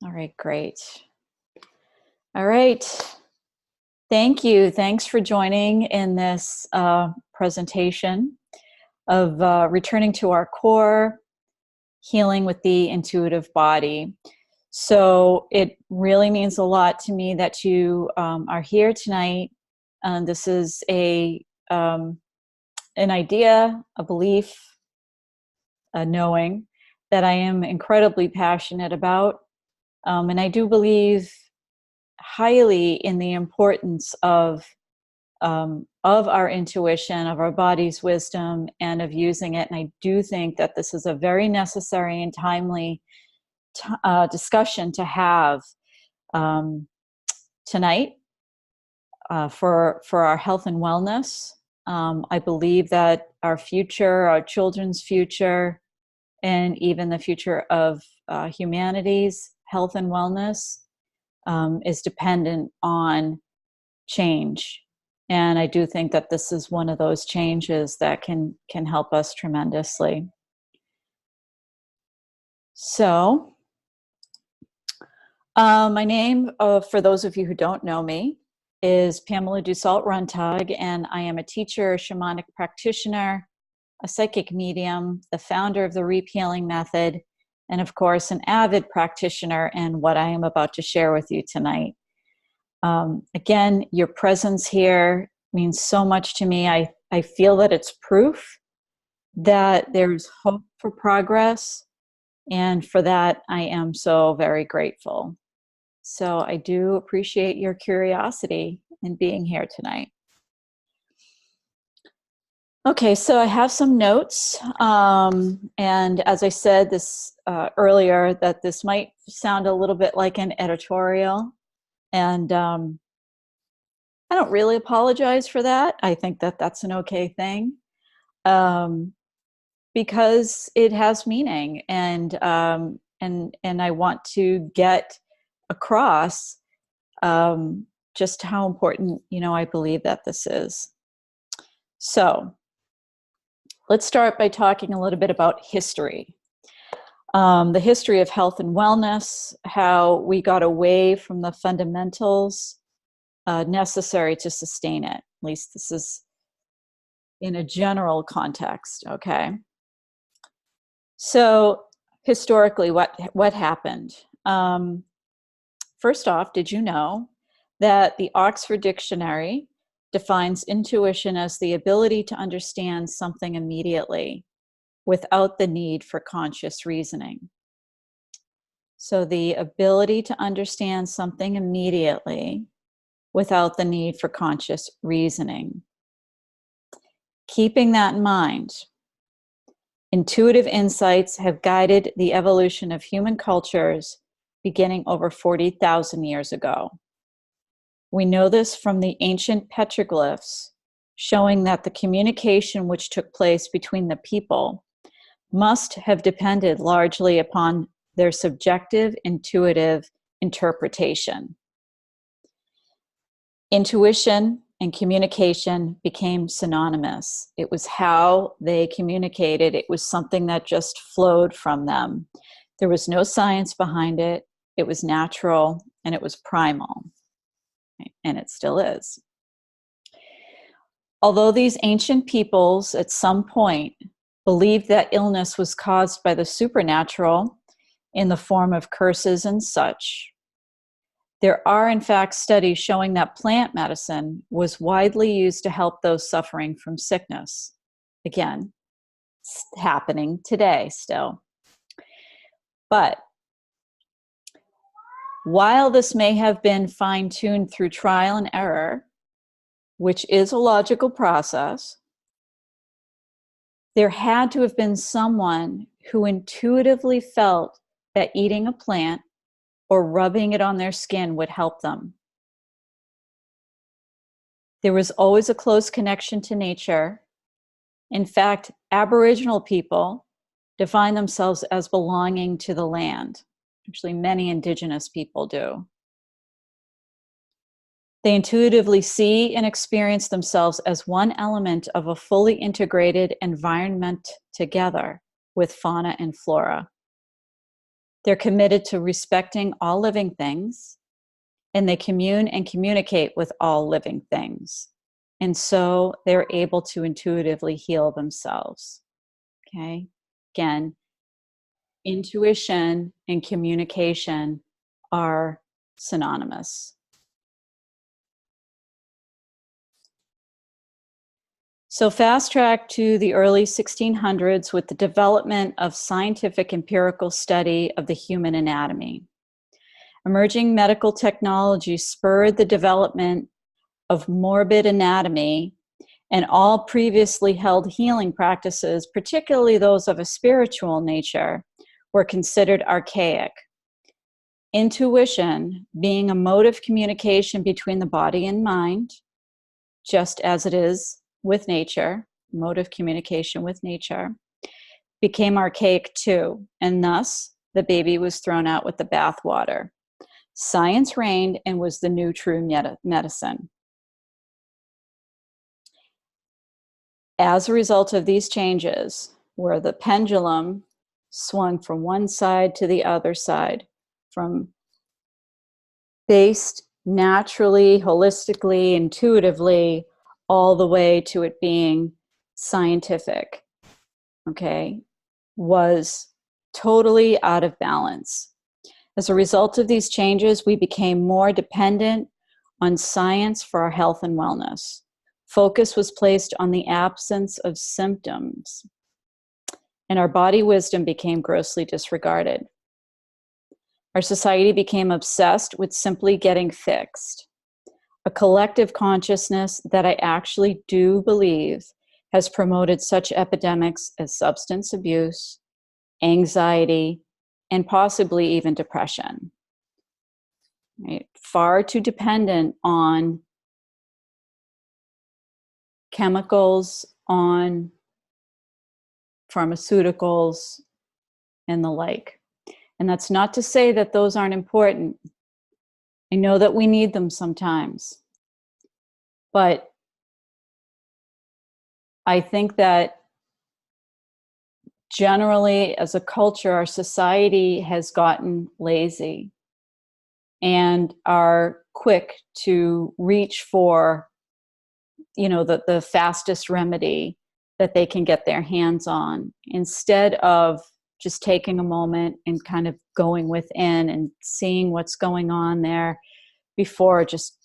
All right, great. All right. Thank you. Thanks for joining in this presentation of returning to our core, healing with the intuitive body. So it really means a lot to me that you are here tonight. This is an idea, a belief, a knowing that I am incredibly passionate about. And I do believe highly in the importance of our intuition, of our body's wisdom, and of using it. And I do think that this is a very necessary and timely discussion to have tonight for our health and wellness. I believe that our future, our children's future, and even the future of humanity's health and wellness is dependent on change. And I do think that this is one of those changes that can help us tremendously. So, my name, for those of you who don't know me, is Pamela Dussault-Runtagh, and I am a teacher, a shamanic practitioner, a psychic medium, the founder of the Reap Healing Method, and of course, an avid practitioner in what I am about to share with you tonight. Again, your presence here means so much to me. I feel that it's proof that there's hope for progress, and for that, I am so very grateful. So I do appreciate your curiosity in being here tonight. Okay, so I have some notes, and as I said this earlier, that this might sound a little bit like an editorial, and I don't really apologize for that. I think that that's an okay thing, because it has meaning, and I want to get across just how important, I believe that this is. So let's start by talking a little bit about history. The history of health and wellness, how we got away from the fundamentals necessary to sustain it. At least this is in a general context, okay? So historically, what happened? First off, did you know that the Oxford Dictionary defines intuition as the ability to understand something immediately without the need for conscious reasoning? So the ability to understand something immediately without the need for conscious reasoning. Keeping that in mind, intuitive insights have guided the evolution of human cultures beginning over 40,000 years ago. We know this from the ancient petroglyphs, showing that the communication which took place between the people must have depended largely upon their subjective, intuitive interpretation. Intuition and communication became synonymous. It was how they communicated. It was something that just flowed from them. There was no science behind it. It was natural and it was primal, and it still is. Although these ancient peoples at some point believed that illness was caused by the supernatural in the form of curses and such, there are in fact studies showing that plant medicine was widely used to help those suffering from sickness. Again, it's happening today still. But while this may have been fine-tuned through trial and error, which is a logical process, there had to have been someone who intuitively felt that eating a plant or rubbing it on their skin would help them. There was always a close connection to nature. In fact, Aboriginal people define themselves as belonging to the land. Actually, many Indigenous people do. They intuitively see and experience themselves as one element of a fully integrated environment together with fauna and flora. They're committed to respecting all living things, and they commune and communicate with all living things. And so they're able to intuitively heal themselves. Okay? Again, intuition and communication are synonymous. So fast track to the early 1600s with the development of scientific empirical study of the human anatomy. Emerging medical technology spurred the development of morbid anatomy, and all previously held healing practices, particularly those of a spiritual nature, were considered archaic. Intuition, being a mode of communication between the body and mind, just as it is with nature, mode of communication with nature, became archaic too, and thus the baby was thrown out with the bathwater. Science reigned and was the new true medicine. As a result of these changes, where the pendulum swung from one side to the other side, from based naturally, holistically, intuitively, all the way to it being scientific, okay, was totally out of balance. As a result of these changes, we became more dependent on science for our health and wellness. Focus was placed on the absence of symptoms, and our body wisdom became grossly disregarded. Our society became obsessed with simply getting fixed. A collective consciousness that I actually do believe has promoted such epidemics as substance abuse, anxiety, and possibly even depression. Right? Far too dependent on chemicals, on pharmaceuticals, and the like. And that's not to say that those aren't important. I know that we need them sometimes. But I think that generally, as a culture, our society has gotten lazy and are quick to reach for, the fastest remedy that they can get their hands on, instead of just taking a moment and kind of going within and seeing what's going on there before just,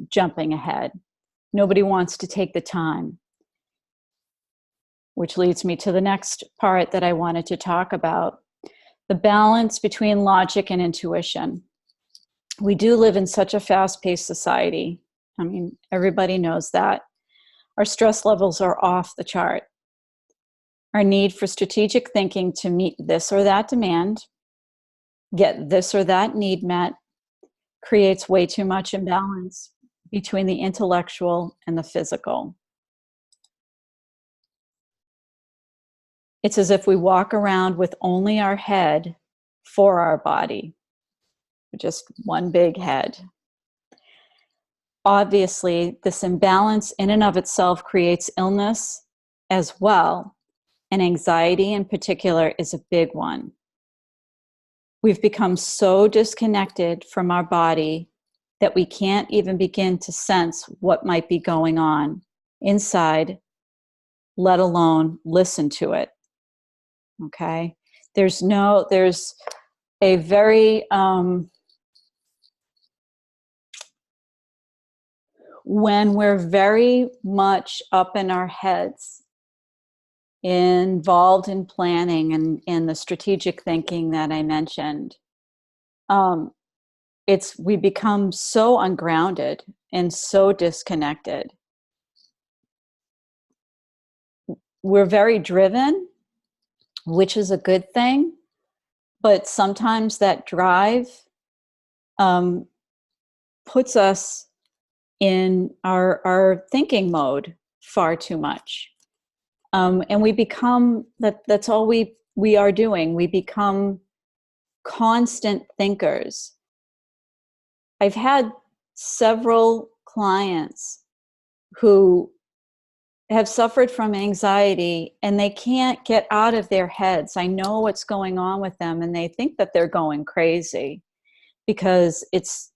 jumping ahead. Nobody wants to take the time. Which leads me to the next part that I wanted to talk about, the balance between logic and intuition. We do live in such a fast-paced society. I mean, everybody knows that. Our stress levels are off the chart. Our need for strategic thinking to meet this or that demand, get this or that need met, creates way too much imbalance between the intellectual and the physical. It's as if we walk around with only our head for our body, just one big head. Obviously, this imbalance in and of itself creates illness as well, and anxiety in particular is a big one. We've become so disconnected from our body that we can't even begin to sense what might be going on inside, let alone listen to it. Okay? There's a very, when we're very much up in our heads, involved in planning and in the strategic thinking that I mentioned, we become so ungrounded and so disconnected. We're very driven, which is a good thing, but sometimes that drive puts us in our thinking mode far too much. And we become, that's all we are doing. We become constant thinkers. I've had several clients who have suffered from anxiety and they can't get out of their heads. I know what's going on with them, and they think that they're going crazy because it's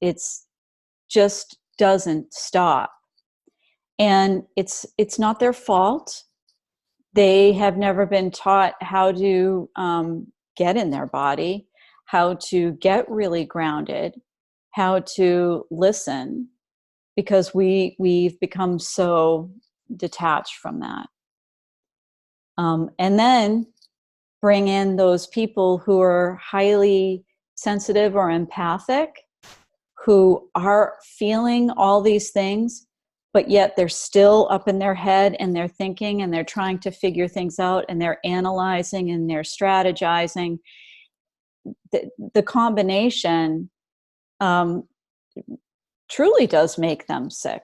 just doesn't stop. And it's not their fault. They have never been taught how to get in their body, how to get really grounded, how to listen, because we've become so detached from that. And then bring in those people who are highly sensitive or empathic, who are feeling all these things, but yet they're still up in their head and they're thinking and they're trying to figure things out and they're analyzing and they're strategizing. The combination truly does make them sick.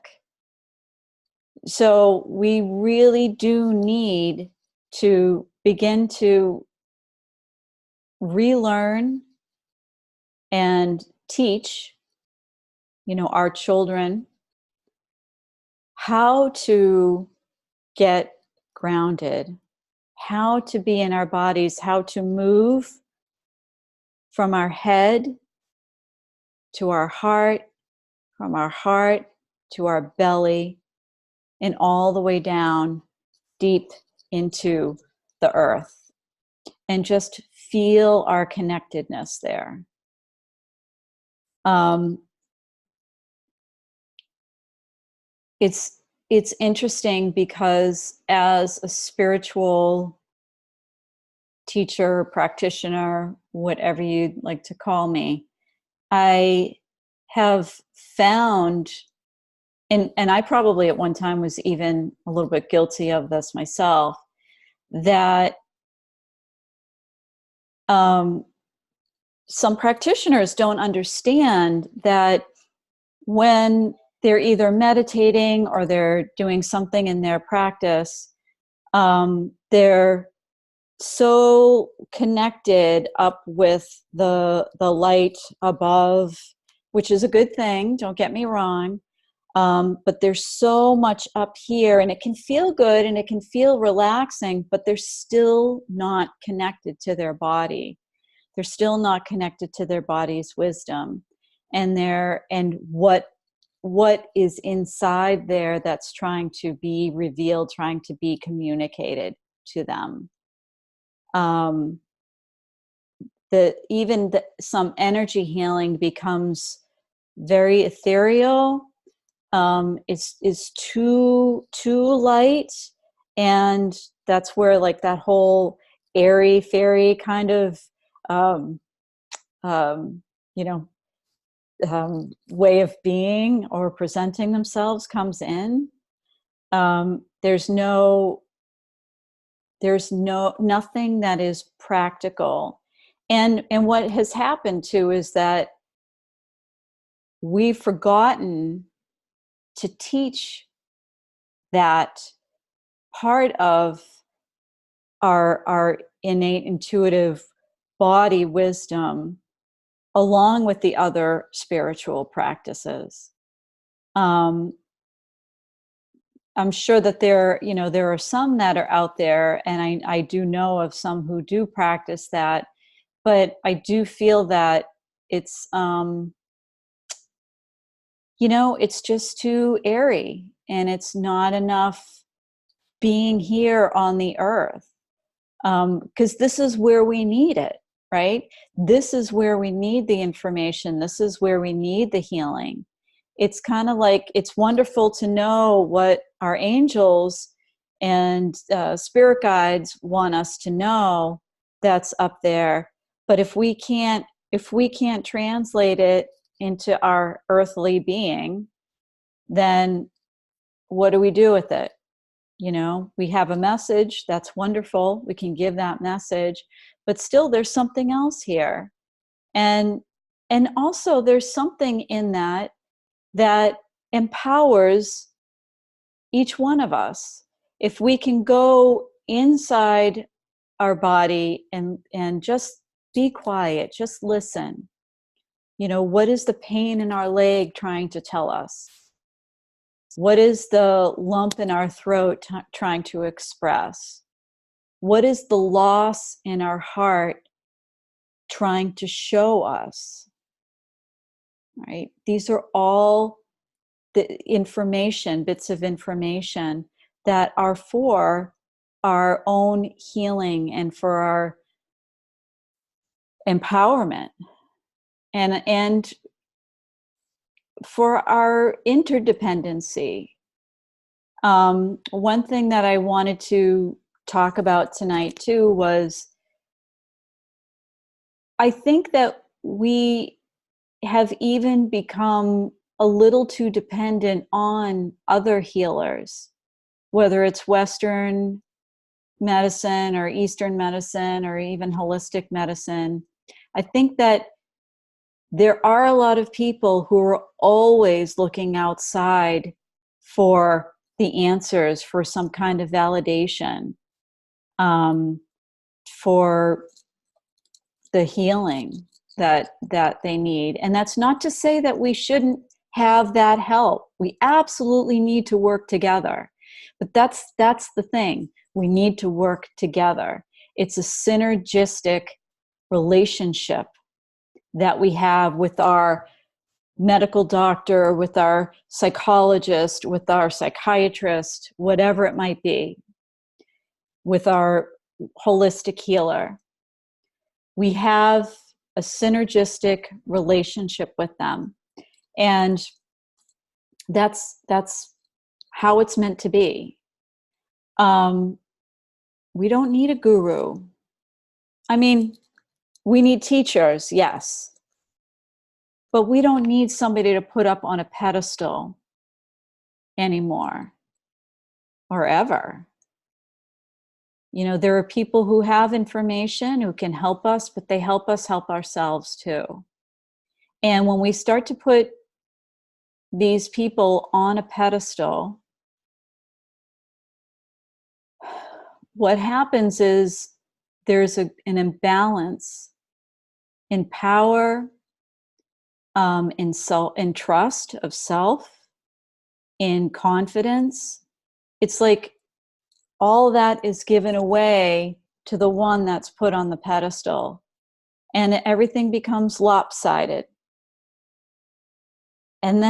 So we really do need to begin to relearn and teach, our children how to get grounded, how to be in our bodies, how to move from our head to our heart, from our heart to our belly, and all the way down deep into the earth, and just feel our connectedness there. It's interesting because as a spiritual teacher, practitioner, whatever you'd like to call me, I have found, and I probably at one time was even a little bit guilty of this myself, that some practitioners don't understand that when they're either meditating or they're doing something in their practice, they're so connected up with the light above, which is a good thing, don't get me wrong, but there's so much up here, and it can feel good and it can feel relaxing, but they're still not connected to their body. They're still not connected to their body's wisdom and what is inside there that's trying to be revealed, trying to be communicated to them. Some energy healing becomes very ethereal. It's too light, and that's where like that whole airy fairy kind of way of being or presenting themselves comes in. There's nothing that is practical. And what has happened too is that we've forgotten to teach that part of our innate intuitive body wisdom along with the other spiritual practices. I'm sure that there are some that are out there, and I do know of some who do practice that, but I do feel that it's it's just too airy, and it's not enough being here on the earth, because this is where we need it, right? This is where we need the information. This is where we need the healing. It's kind of like, it's wonderful to know what our angels and spirit guides want us to know that's up there. But if we can't translate it into our earthly being, then what do we do with it? We have a message, that's wonderful. We can give that message, but still there's something else here. And also there's something in that empowers each one of us. If we can go inside our body and just be quiet, just listen. What is the pain in our leg trying to tell us? What is the lump in our throat trying to express? What is the loss in our heart trying to show us? Right? These are all the information, bits of information that are for our own healing and for our empowerment and for our interdependency. One thing that I wanted to talk about tonight too was I think that we have even become a little too dependent on other healers, whether it's Western medicine or Eastern medicine or even holistic medicine. I think that there are a lot of people who are always looking outside for the answers, for some kind of validation, for the healing that they need. And that's not to say that we shouldn't have that help. We absolutely need to work together. But that's the thing. We need to work together. It's a synergistic relationship that we have with our medical doctor, with our psychologist, with our psychiatrist, whatever it might be, with our holistic healer. We have a synergistic relationship with them. And that's how it's meant to be. We don't need a guru. I mean, we need teachers, yes. But we don't need somebody to put up on a pedestal anymore or ever. You know, there are people who have information who can help us, but they help us help ourselves too. And when we start to put these people on a pedestal, what happens is there's an imbalance in power, in trust of self, in confidence. It's like all that is given away to the one that's put on the pedestal, and everything becomes lopsided. And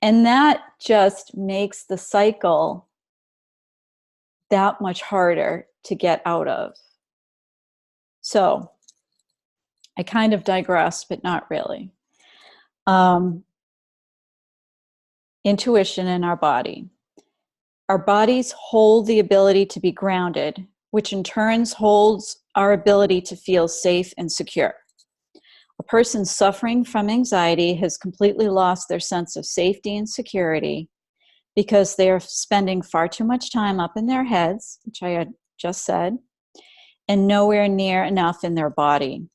that just makes the cycle that much harder to get out of. So I kind of digress, but not really. Intuition in our body. Our bodies hold the ability to be grounded, which in turn holds our ability to feel safe and secure. A person suffering from anxiety has completely lost their sense of safety and security because they are spending far too much time up in their heads, which I had just said, and nowhere near enough in their body.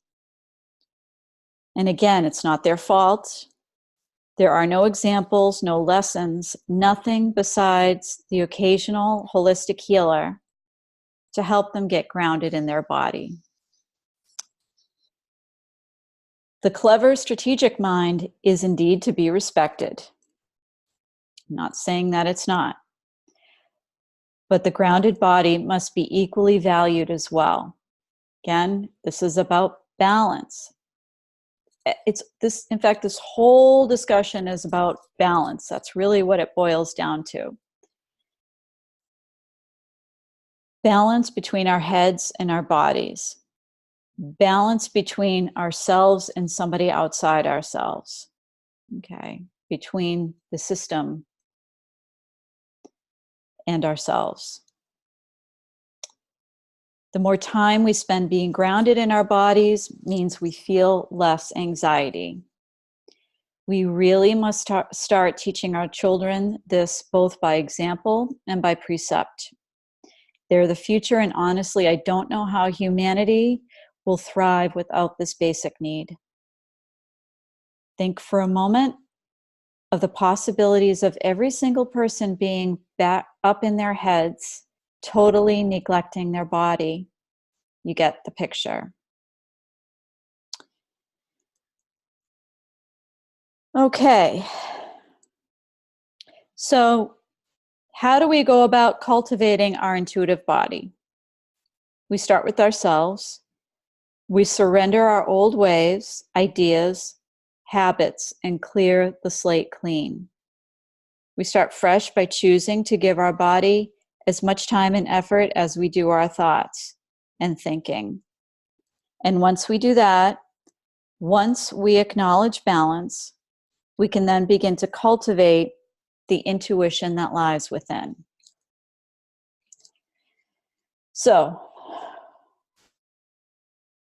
And again, it's not their fault. There are no examples, no lessons, nothing besides the occasional holistic healer to help them get grounded in their body. The clever, strategic mind is indeed to be respected. I'm not saying that it's not. But the grounded body must be equally valued as well. Again, this is about balance. In fact, this whole discussion is about balance. That's really what it boils down to. Balance between our heads and our bodies. Balance between ourselves and somebody outside ourselves. Okay, between the system and ourselves. The more time we spend being grounded in our bodies means we feel less anxiety. We really must start teaching our children this both by example and by precept. They're the future, and honestly, I don't know how humanity will thrive without this basic need. Think for a moment of the possibilities of every single person being back up in their heads, totally neglecting their body. You get the picture. Okay. So, how do we go about cultivating our intuitive body? We start with ourselves. We surrender our old ways, ideas, habits, and clear the slate clean. We start fresh by choosing to give our body as much time and effort as we do our thoughts and thinking. And once we do that, once we acknowledge balance, we can then begin to cultivate the intuition that lies within. So,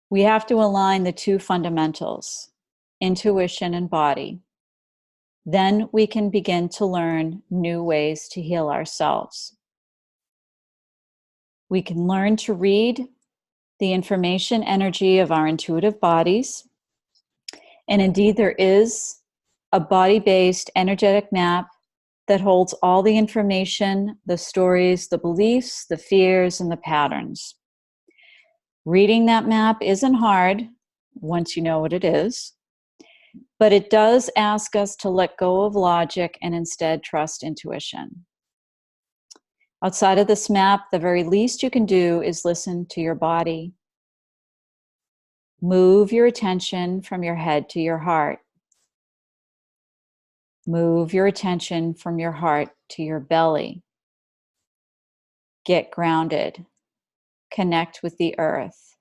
we have to align the two fundamentals, intuition and body. Then we can begin to learn new ways to heal ourselves. We can learn to read the information energy of our intuitive bodies. And indeed, there is a body-based energetic map that holds all the information, the stories, the beliefs, the fears, and the patterns. Reading that map isn't hard once you know what it is, but it does ask us to let go of logic and instead trust intuition. Outside of this map, the very least you can do is listen to your body. Move your attention from your head to your heart. Move your attention from your heart to your belly. Get grounded. Connect with the earth.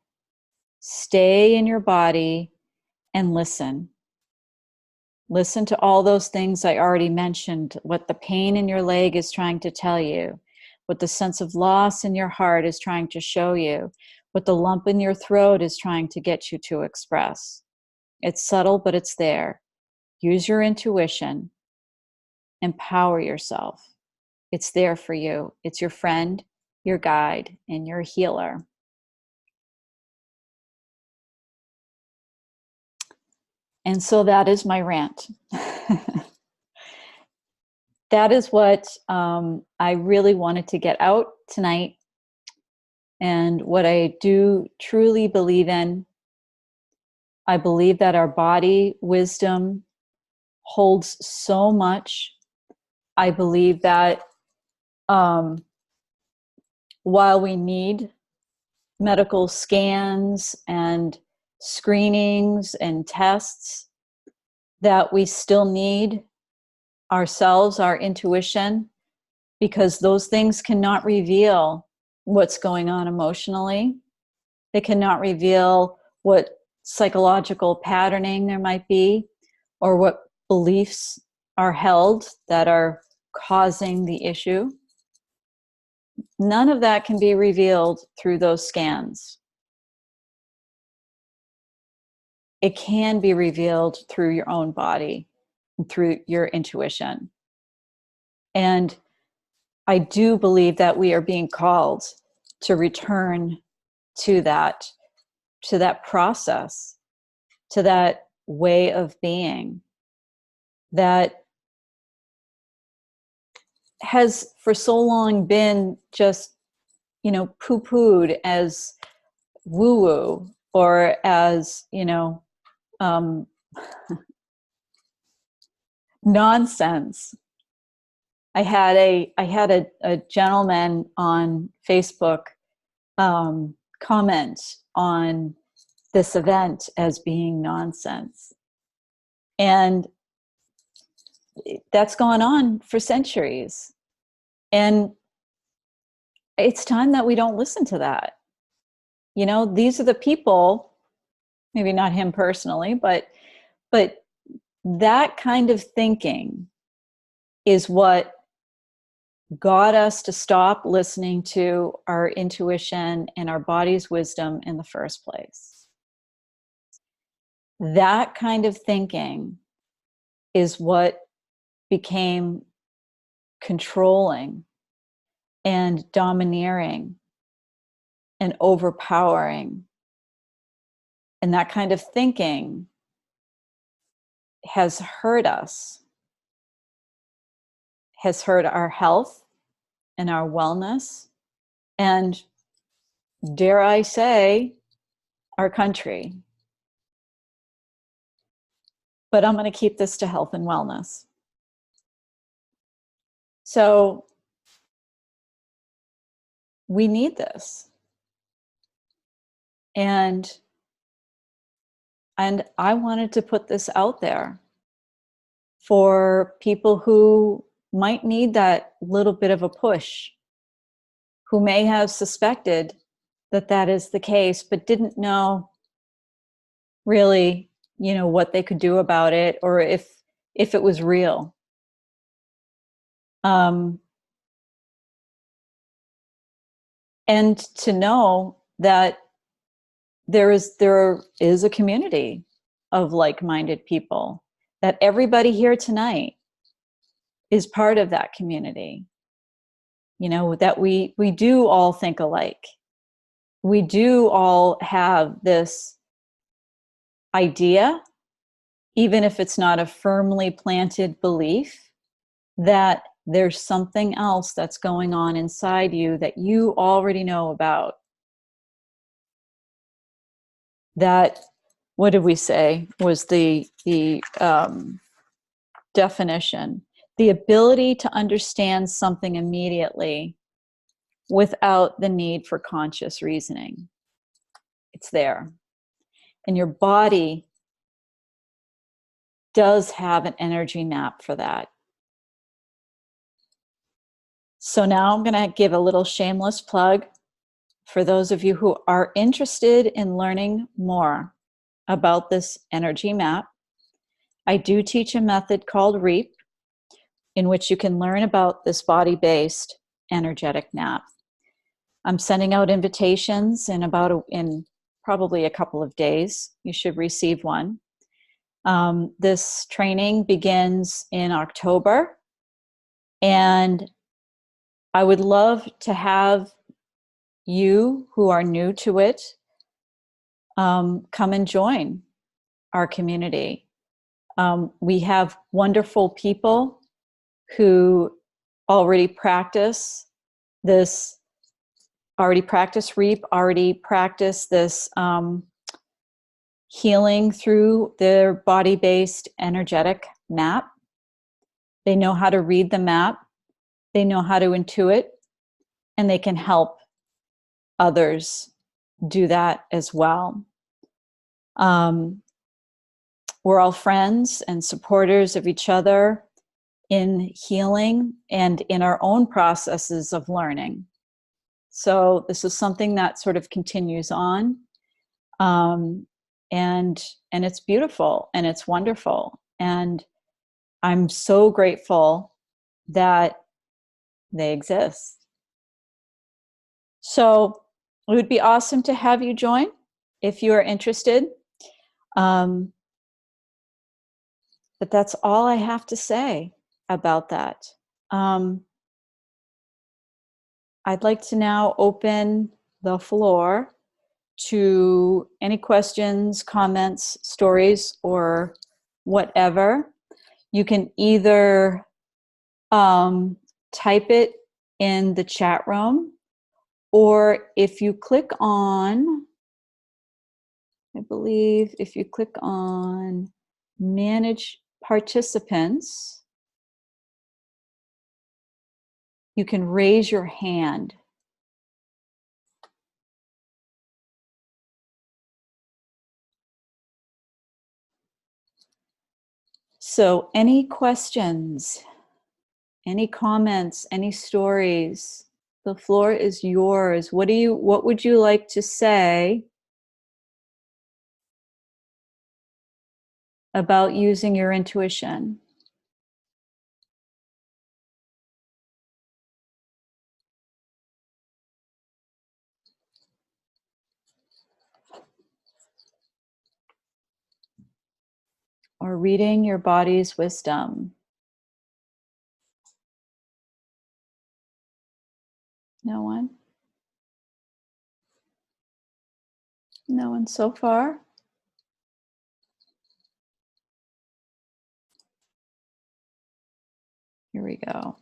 Stay in your body and listen. Listen to all those things I already mentioned, what the pain in your leg is trying to tell you, what the sense of loss in your heart is trying to show you, what the lump in your throat is trying to get you to express. It's subtle, but it's there. Use your intuition. Empower yourself. It's there for you. It's your friend, your guide, and your healer. And so that is my rant. That is what I really wanted to get out tonight. And what I do truly believe in, I believe that our body wisdom holds so much. I believe that while we need medical scans and screenings and tests, that we still need ourselves, our intuition, because those things cannot reveal what's going on emotionally. They cannot reveal what psychological patterning there might be or what beliefs are held that are causing the issue. None of that can be revealed through those scans. It can be revealed through your own body, through your intuition. And I do believe that we are being called to return to that process, to that way of being that has for so long been just, poo-pooed as woo-woo or as, nonsense. I had a gentleman on Facebook comment on this event as being nonsense. And that's gone on for centuries. And it's time that we don't listen to that. These are the people, maybe not him personally, but that kind of thinking is what got us to stop listening to our intuition and our body's wisdom in the first place. That kind of thinking is what became controlling and domineering and overpowering. And that kind of thinking has hurt us, has hurt our health and our wellness, and dare I say, our country. But I'm going to keep this to health and wellness. So we need this. And I wanted to put this out there for people who might need that little bit of a push, who may have suspected that that is the case, but didn't know really, what they could do about it, or if it was real. And to know that there is a community of like-minded people, that everybody here tonight is part of that community. That we do all think alike. We do all have this idea, even if it's not a firmly planted belief, that there's something else that's going on inside you that you already know about. That, what did we say was the definition? The ability to understand something immediately without the need for conscious reasoning. It's there. And your body does have an energy map for that. So now I'm going to give a little shameless plug for those of you who are interested in learning more about this energy map. I do teach a method called REAP, in which you can learn about this body-based energetic map. I'm sending out invitations in probably a couple of days. You should receive one. This training begins in October, and I would love to have you who are new to it come and join our community. We have wonderful people who already practice this, already practice REAP, already practice this healing through their body-based energetic map. They know how to read the map, they know how to intuit, and they can help others do that as well. We're all friends and supporters of each other in healing and in our own processes of learning. So this is something that sort of continues on. And it's beautiful and it's wonderful. And I'm so grateful that they exist. So it would be awesome to have you join if you are interested. But that's all I have to say about that. I'd like to now open the floor to any questions, comments, stories, or whatever. You can either type it in the chat room, or if you click on, I believe if you click on Manage Participants, you can raise your hand. So any questions, any comments, any stories? The floor is yours. What would you like to say about using your intuition? Or reading your body's wisdom? No one? No one so far? Here we go.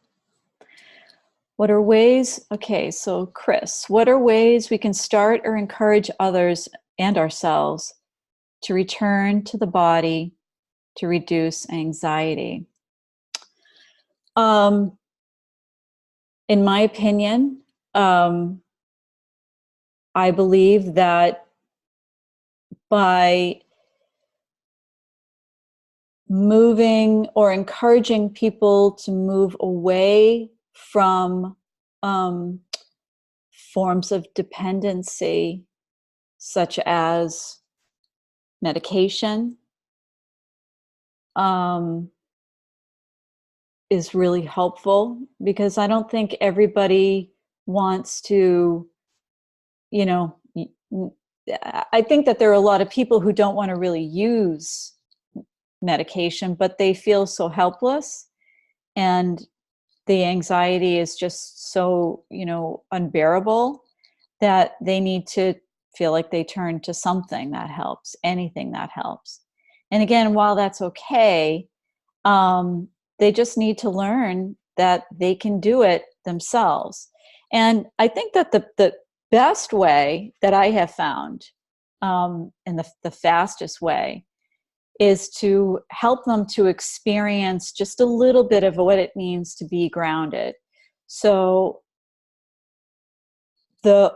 What are ways, okay, so Chris, what are ways we can start or encourage others and ourselves to return to the body to reduce anxiety? in my opinion, I believe that by moving or encouraging people to move away from forms of dependency, such as medication, is really helpful, because I don't think everybody wants to, you know, I think that there are a lot of people who don't want to really use medication, but they feel so helpless, and the anxiety is just so, unbearable, that they need to feel like they turn to something that helps, anything that helps. And again, while that's okay, they just need to learn that they can do it themselves. And I think that the best way that I have found, and the fastest way, is to help them to experience just a little bit of what it means to be grounded. So the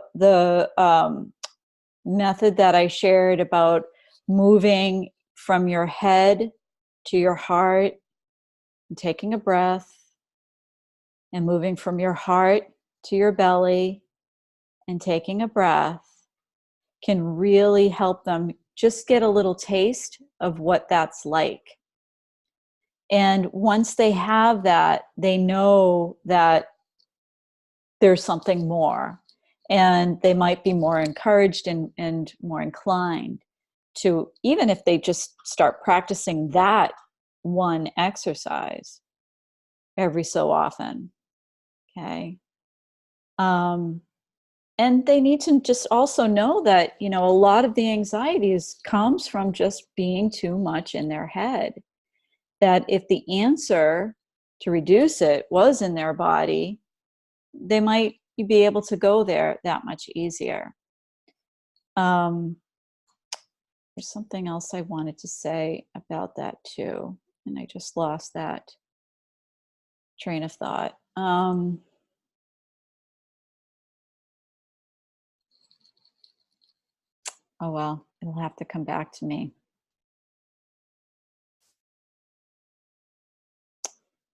method that I shared about moving from your head to your heart and taking a breath, and moving from your heart to your belly and taking a breath, can really help them just get a little taste of what that's like. And once they have that, they know that there's something more, and they might be more encouraged and more inclined to, even if they just start practicing that one exercise every so often. Okay. And they need to just also know that, a lot of the anxieties comes from just being too much in their head. That if the answer to reduce it was in their body, they might be able to go there that much easier. There's something else I wanted to say about that too, and I just lost that train of thought. Oh well, it'll have to come back to me.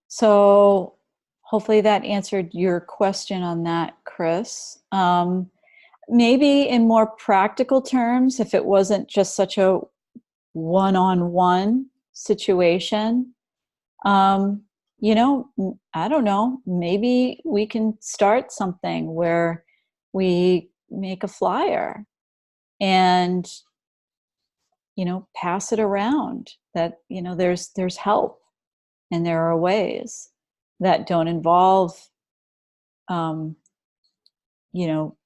So hopefully that answered your question on that, Chris. Maybe in more practical terms, if it wasn't just such a one-on-one situation, I don't know, maybe we can start something where we make a flyer and, pass it around that, there's help, and there are ways that don't involve, um, you know,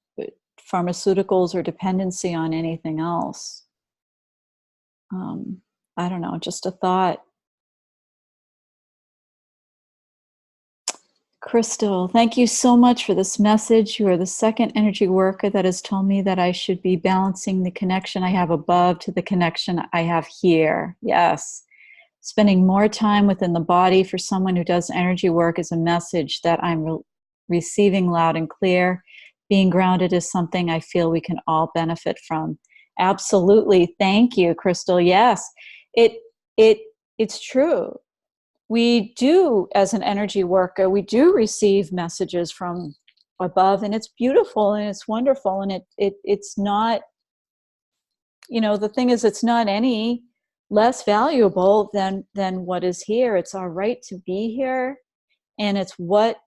pharmaceuticals or dependency on anything else. I don't know, just a thought. Crystal, thank you so much for this message. You are the second energy worker that has told me that I should be balancing the connection I have above to the connection I have here. Yes. Spending more time within the body for someone who does energy work is a message that I'm receiving loud and clear. Being grounded is something I feel we can all benefit from. Absolutely. Thank you, Crystal. Yes, it's true. We do, as an energy worker, we do receive messages from above, and it's beautiful and it's wonderful, and it's not, the thing is, it's not any less valuable than what is here. It's our right to be here, and it's what,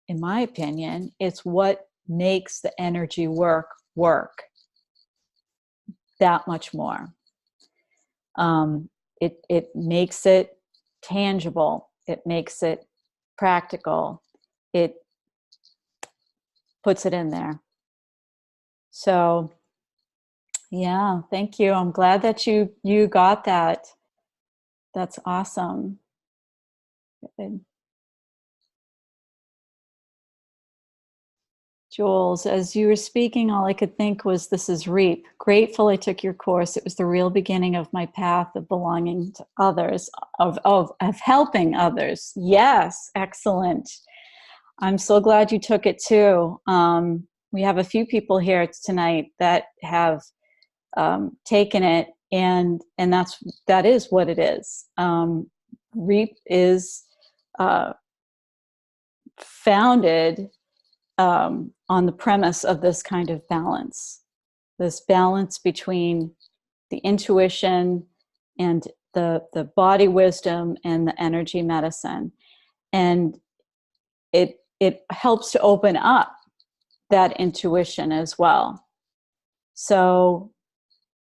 in my opinion, it's what makes the energy work that much more. It makes it tangible. It makes it practical. It puts it in there. So, yeah, thank you. I'm glad that you got that. That's awesome. Good. Jules, as you were speaking, all I could think was, this is Reap. Grateful I took your course. It was the real beginning of my path of belonging to others, of helping others. Yes, excellent. I'm so glad you took it too. We have a few people here tonight that have taken it, and that is what it is. REAP is founded on the premise of this kind of balance, this balance between the intuition and the body wisdom and the energy medicine. And it helps to open up that intuition as well. So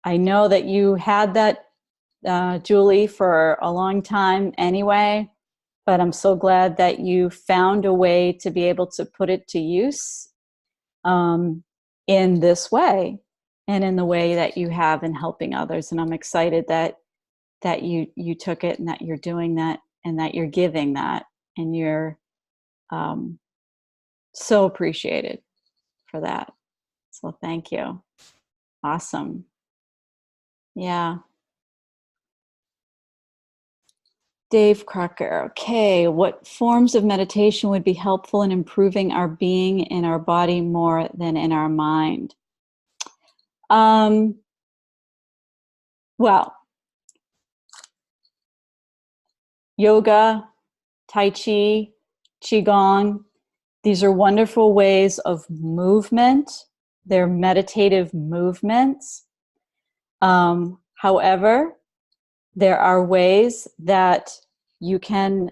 I know that you had that, Julie, for a long time anyway, but I'm so glad that you found a way to be able to put it to use in this way and in the way that you have in helping others. And I'm excited that you took it and that you're doing that and that you're giving that, and you're so appreciated for that. So thank you. Awesome. Yeah. Dave Crocker. Okay. What forms of meditation would be helpful in improving our being in our body more than in our mind? Well, yoga, Tai Chi, Qigong, these are wonderful ways of movement. They're meditative movements. However, there are ways that you can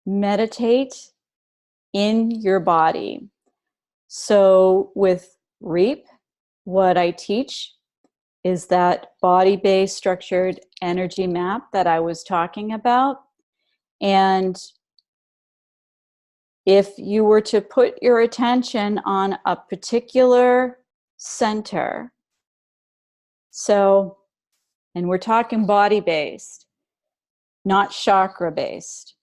meditate in your body. So with REAP, what I teach is that body-based structured energy map that I was talking about. And if you were to put your attention on a particular center, so, and we're talking body-based, not chakra-based.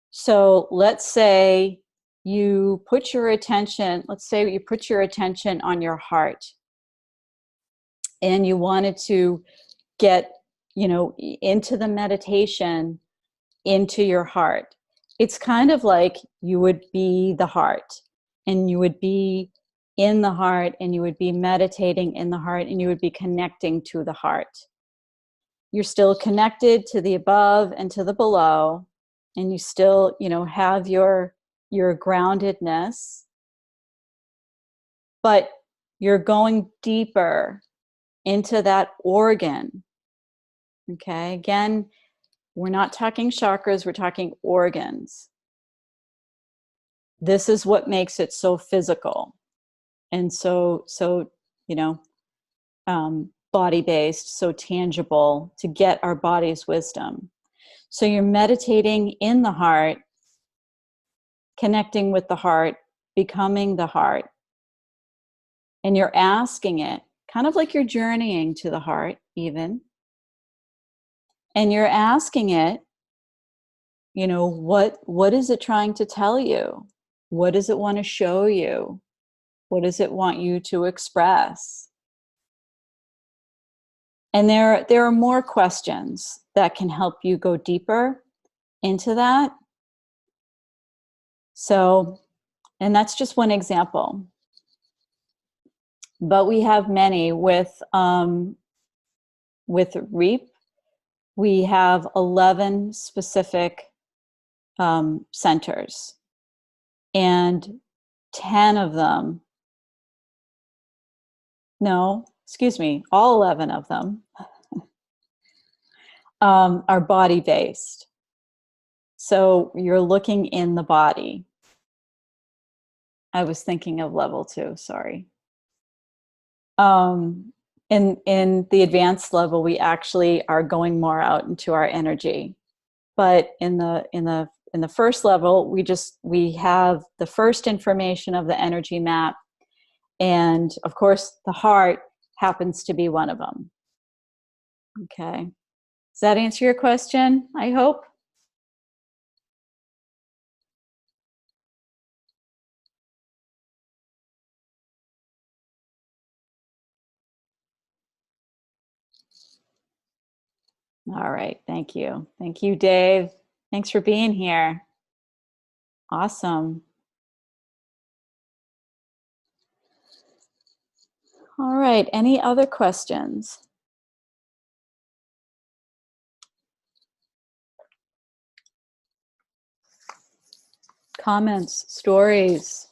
So let's say you put your attention, on your heart, and you wanted to get, into the meditation into your heart. It's kind of like you would be the heart, and you would be in the heart, and you would be meditating in the heart, and you would be connecting to the heart. You're still connected to the above and to the below, and you still, have your groundedness, but you're going deeper into that organ. Okay, again, we're not talking chakras, we're talking organs. This is what makes it so physical and so body-based, so tangible, to get our body's wisdom. So you're meditating in the heart, connecting with the heart, becoming the heart. And you're asking it, kind of like you're journeying to the heart even. And you're asking it, what is it trying to tell you? What does it want to show you? What does it want you to express? And there are more questions that can help you go deeper into that. So, and that's just one example. But we have many with REAP. We have 11 specific centers, and 10 of them, no, excuse me, all 11 of them are body-based. So you're looking in the body. I was thinking of level 2, sorry. In the advanced level, we actually are going more out into our energy. But in the first level, we have the first information of the energy map, and of course, the heart happens to be one of them. Okay, does that answer your question? I hope. All right, thank you, Dave. Thanks for being here. Awesome. All right, any other questions? Comments, stories,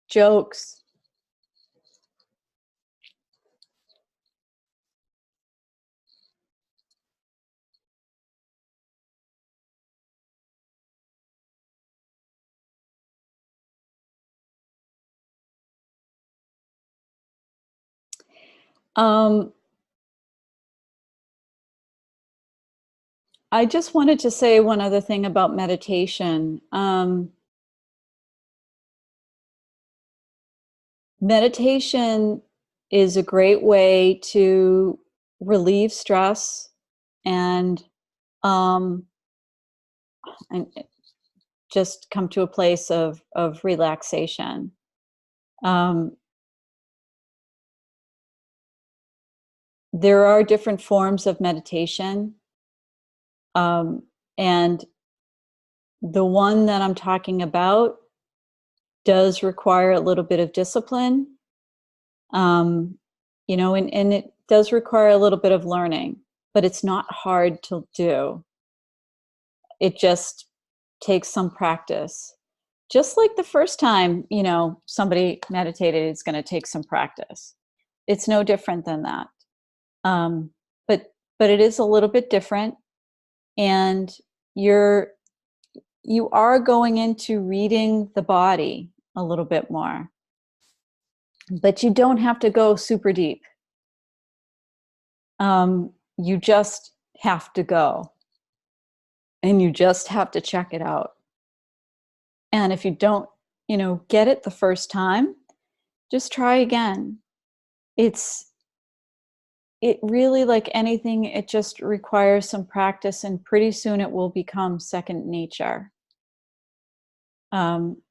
jokes? Um, I just wanted to say one other thing about meditation. Meditation is a great way to relieve stress and, um, and just come to a place of relaxation. Um, there are different forms of meditation, um, and the one that I'm talking about does require a little bit of discipline, um, and it does require a little bit of learning, but it's not hard to do. It just takes some practice. Just like the first time, somebody meditated, it's going to take some practice. It's no different than that. Um, but but it is a little bit different, and you're you are going into reading the body a little bit more, but you don't have to go super deep. You just have to go, and you just have to check it out. And if you don't, get it the first time, just try again. It really, like anything, it just requires some practice, and pretty soon it will become second nature. Um,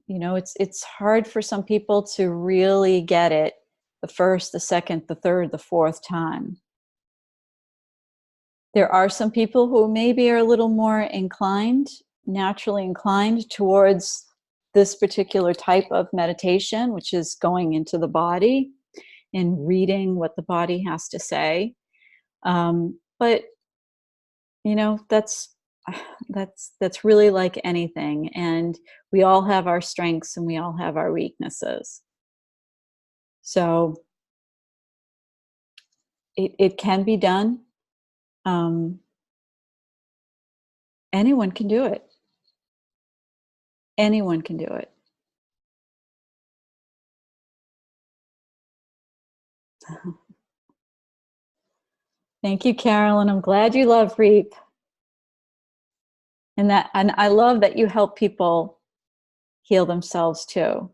it's hard for some people to really get it the first, the second, the third, the fourth time. There are some people who maybe are a little more inclined, naturally inclined towards this particular type of meditation, which is going into the body and reading what the body has to say. But that's that's really like anything, and we all have our strengths and we all have our weaknesses. So it can be done. Um, anyone can do it. Anyone can do it. Thank you, Carolyn. I'm glad you love REAP. And I love that you help people heal themselves too.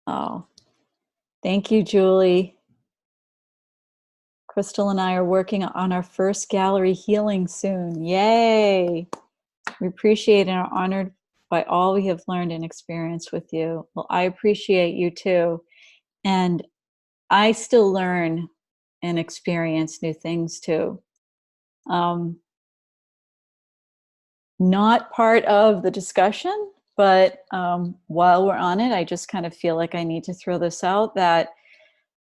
Oh, thank you, Julie. Crystal and I are working on our first gallery healing soon. Yay! We appreciate and are honored by all we have learned and experienced with you. Well, I appreciate you too. And I still learn and experience new things too. Not part of the discussion, but while we're on it, I just kind of feel like I need to throw this out that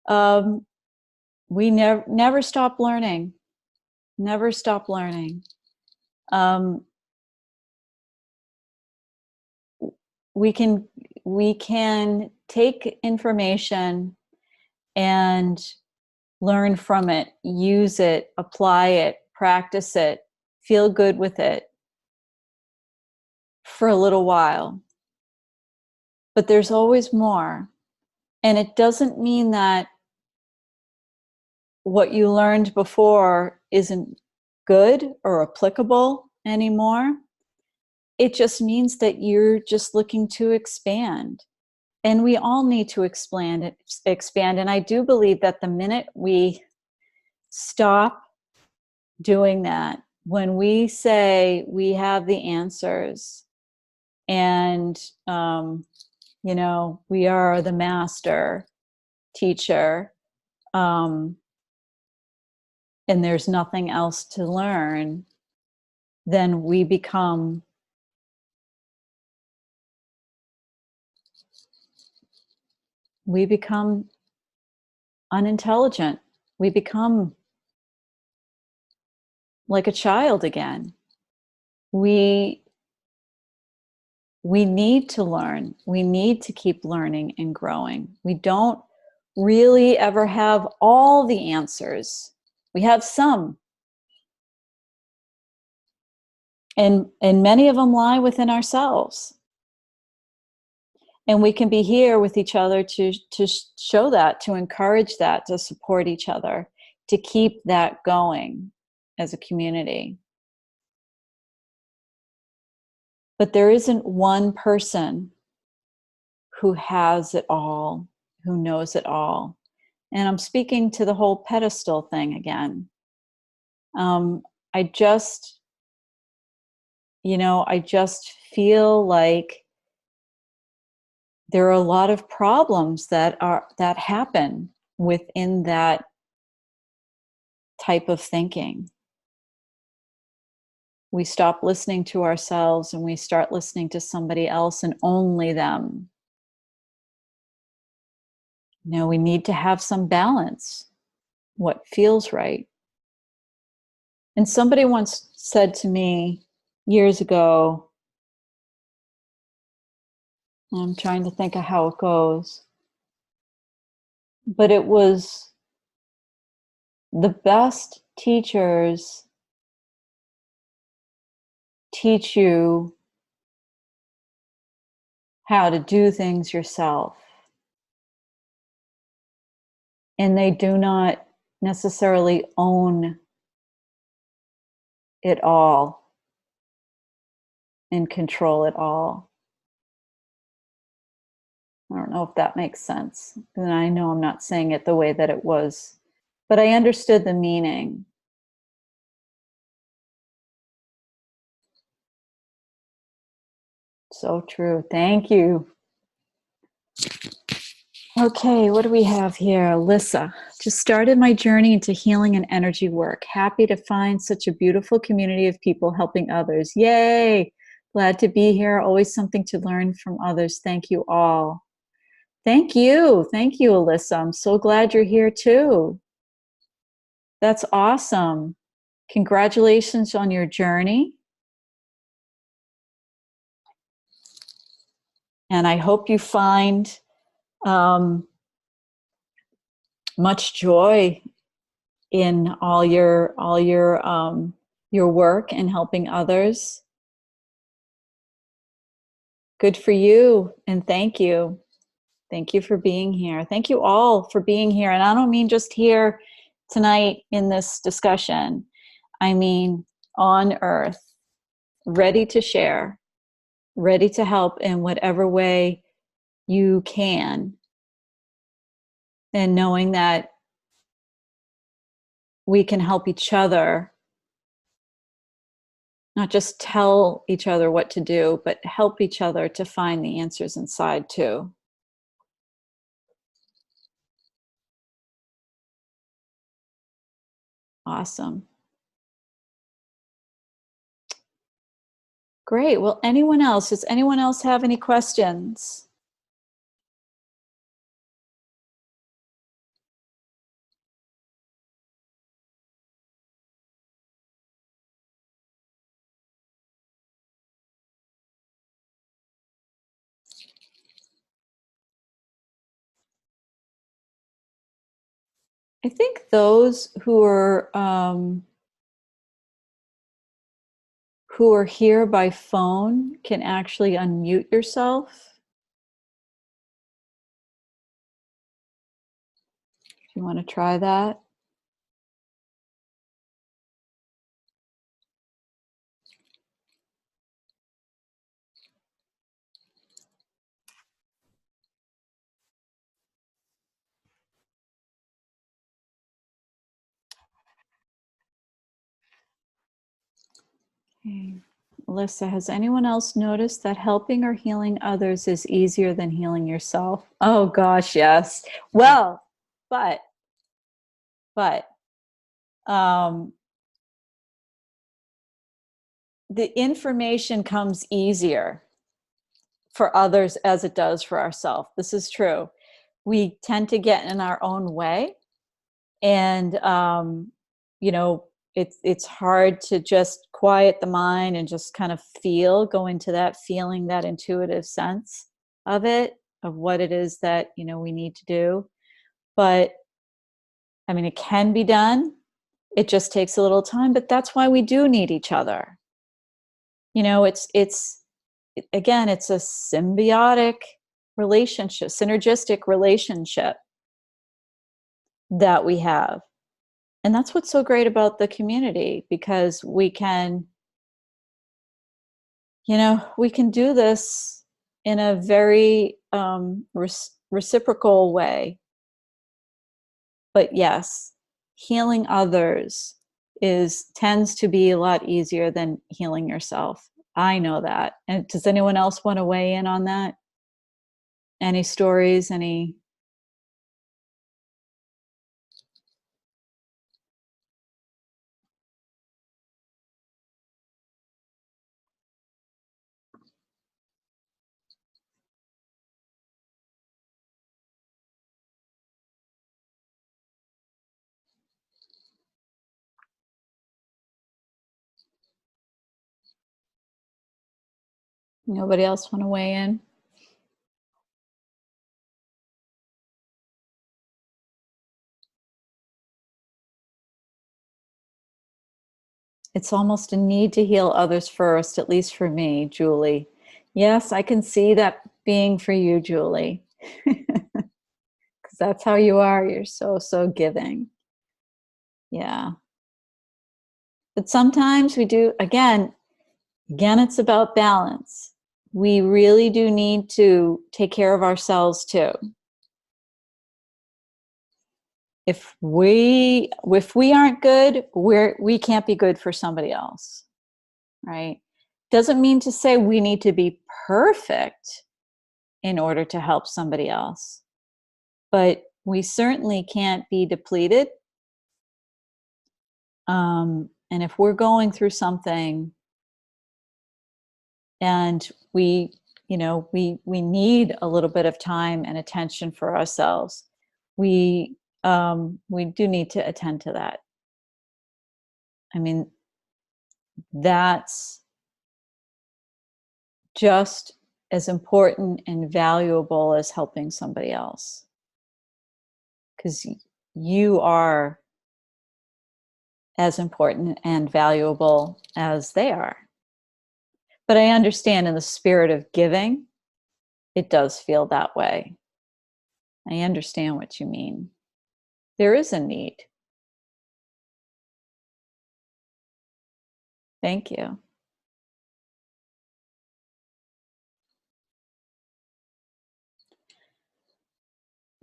um, we never stop learning. Never stop learning. Um, we can we can take information and learn from it, use it, apply it, practice it, feel good with it for a little while. But there's always more. And it doesn't mean that what you learned before isn't good or applicable anymore. It just means that you're just looking to expand. And we all need to expand. And I do believe that the minute we stop doing that, when we say we have the answers and we are the master, teacher, and there's nothing else to learn, then we become unintelligent. We become like a child again. We need to learn. We need to keep learning and growing. We don't really ever have all the answers. We have some. And many of them lie within ourselves. And we can be here with each other to show that, to encourage that, to support each other, to keep that going as a community. But there isn't one person who has it all, who knows it all. And I'm speaking to the whole pedestal thing again. I just feel like there are a lot of problems that happen within that type of thinking. We stop listening to ourselves and we start listening to somebody else and only them. We need to have some balance, what feels right. And somebody once said to me years ago, I'm trying to think of how it goes, but it was, the best teachers teach you how to do things yourself. And they do not necessarily own it all and control it all. I don't know if that makes sense. And I know I'm not saying it the way that it was, but I understood the meaning. So true. Thank you. Okay, what do we have here? Alyssa, just started my journey into healing and energy work. Happy to find such a beautiful community of people helping others. Yay! Glad to be here. Always something to learn from others. Thank you all. Thank you. Thank you, Alyssa. I'm so glad you're here too. That's awesome. Congratulations on your journey. And I hope you find much joy in all your work and helping others. Good for you, and thank you. Thank you for being here. Thank you all for being here. And I don't mean just here tonight in this discussion. I mean on earth, ready to share, ready to help in whatever way you can. And knowing that we can help each other, not just tell each other what to do, but help each other to find the answers inside too. Awesome. Great. Well, anyone else? Does anyone else have any questions? I think those who are here by phone can actually unmute yourself. If you want to try that. Okay. Alyssa, has anyone else noticed that helping or healing others is easier than healing yourself? Oh gosh, yes. Well, but um, the information comes easier for others as it does for ourselves. This is true. We tend to get in our own way, and you know, it's hard to just quiet the mind and just kind of go into that feeling, that intuitive sense of it, of what it is that, you know, we need to do. But I mean, it can be done. It just takes a little time, but that's why we do need each other. You know, again, it's a symbiotic relationship, synergistic relationship that we have. And that's what's so great about the community, because we can, you know, we can do this in a very reciprocal way. But yes, healing others tends to be a lot easier than healing yourself. I know that. And does anyone else want to weigh in on that? Any stories? Any? Nobody else want to weigh in? It's almost a need to heal others first, at least for me, Julie. Yes, I can see that being for you, Julie. Because that's how you are. You're so giving. Yeah. But sometimes we do, again, it's about balance. We really do need to take care of ourselves too. If we aren't good, we can't be good for somebody else, right? Doesn't mean to say we need to be perfect in order to help somebody else, but we certainly can't be depleted. And if we're going through something and we need a little bit of time and attention for ourselves, we do need to attend to that. I mean, that's just as important and valuable as helping somebody else, because you are as important and valuable as they are. But I understand, in the spirit of giving, it does feel that way. I understand what you mean. There is a need. Thank you.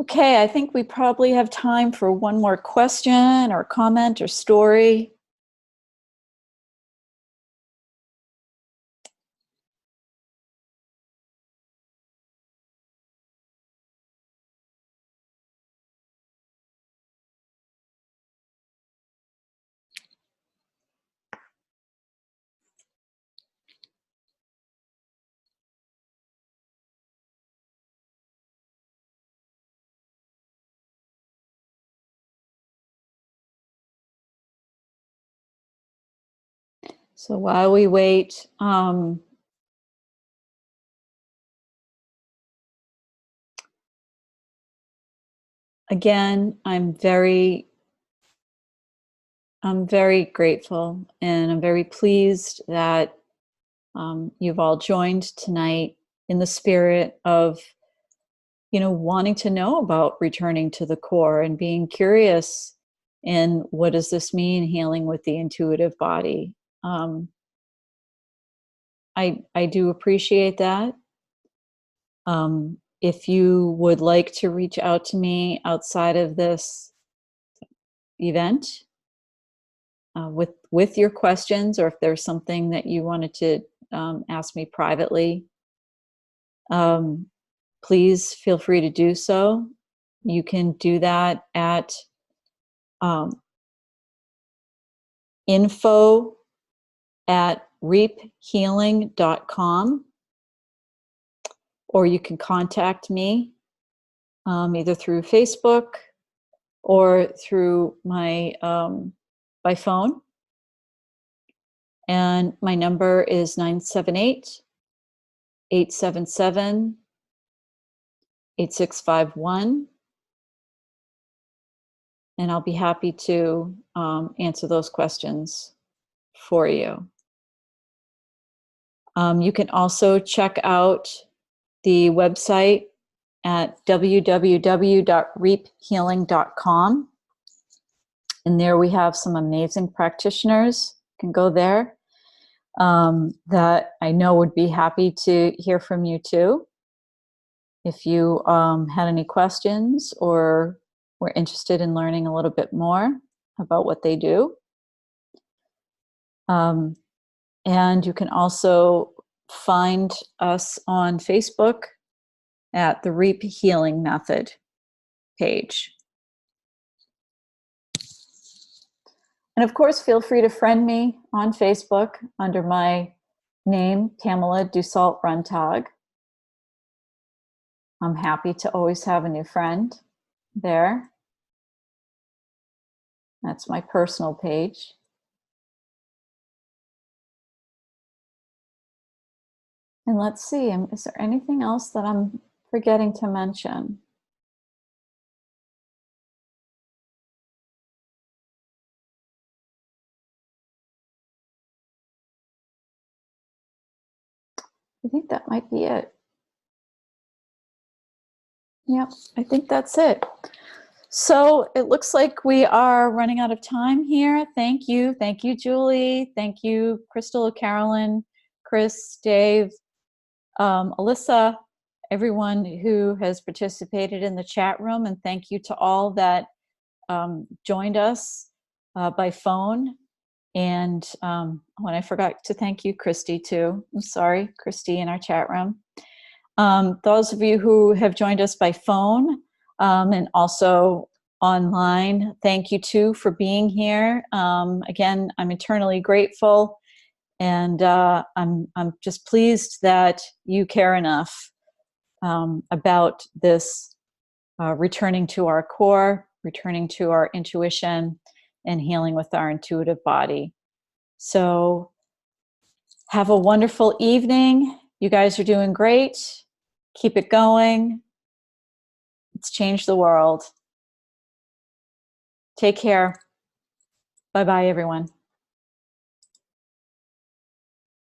Okay, I think we probably have time for one more question or comment or story. So while we wait, again, I'm very grateful, and I'm very pleased that you've all joined tonight in the spirit of, wanting to know about returning to the core and being curious. And what does this mean, healing with the intuitive body? I do appreciate that. If you would like to reach out to me outside of this event with your questions, or if there's something that you wanted to ask me privately, please feel free to do so. You can do that at info@reaphealing.com, or you can contact me either through Facebook or through my by phone. And my number is 978-877-8651. And I'll be happy to answer those questions for you. You can also check out the website at www.reaphealing.com. And there we have some amazing practitioners. You can go there that I know would be happy to hear from you too. If you had any questions or were interested in learning a little bit more about what they do. And you can also find us on Facebook at the Reap Healing Method page. And of course, feel free to friend me on Facebook under my name, Pamela Dussault Runtagh. I'm happy to always have a new friend there. That's my personal page. And let's see, is there anything else that I'm forgetting to mention? I think that might be it. Yep, I think that's it. So it looks like we are running out of time here. Thank you. Thank you, Julie. Thank you, Crystal, Carolyn, Chris, Dave, Alyssa, everyone who has participated in the chat room. And thank you to all that joined us by phone. And when I forgot to thank you, Christy, too. I'm sorry, Christy, in our chat room. Those of you who have joined us by phone and also online, thank you too for being here. Again, I'm eternally grateful, and I'm just pleased that you care enough about this returning to our core, returning to our intuition, and healing with our intuitive body. So have a wonderful evening. You guys are doing great. Keep it going. Let's change the world. Take care. Bye-bye, everyone.